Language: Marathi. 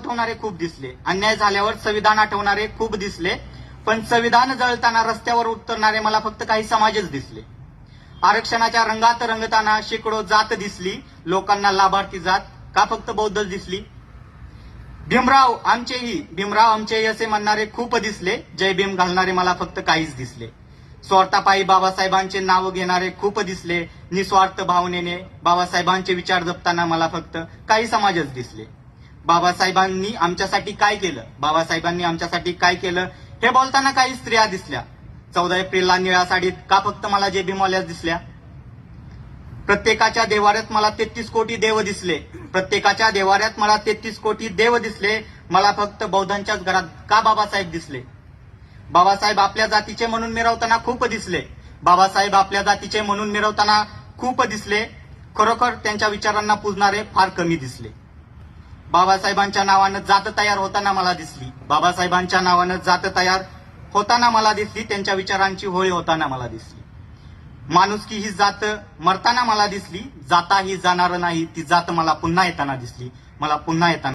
आठवणारे खूप दिसले, अन्याय झाल्यावर संविधान आठवणारे खूप दिसले, पण संविधान जळताना रस्त्यावर उतरणारे मला फक्त काही समाजच दिसले. आरक्षणाच्या रंगात रंगताना शेकडो जात दिसली, लोकांना लाभार्थी जात का फक्त बौद्धच दिसली. भीमराव आमचेही असे म्हणणारे खूप दिसले, जय भीम घालणारे मला फक्त काहीच दिसले. स्वार्थापायी बाबासाहेबांचे नाव घेणारे खूप दिसले, निस्वार्थ भावनेने बाबासाहेबांचे विचार जपताना मला फक्त काही समाजच दिसले. बाबासाहेबांनी आमच्यासाठी काय केलं हे बोलताना काही स्त्रिया दिसल्या. 14 एप्रिलला निळ्या साडीत का फक्त मला जय भीमवाल्याच दिसल्या. प्रत्येकाच्या देवाऱ्यात मला 33 कोटी देव दिसले, मला फक्त बौद्धांच्याच घरात का बाबासाहेब दिसले. बाबासाहेब आपल्या जातीचे म्हणून मिरवताना खूप दिसले, खरोखर त्यांच्या विचारांना पूजणारे फार कमी दिसले. बाबासाहेबांच्या नावानं जात तयार होताना मला दिसली, त्यांच्या विचारांची होळी होताना मला दिसली. माणुसकी ही जात मरताना मला दिसली, जाता ही जाणार नाही ती जात मला पुन्हा येताना दिसली.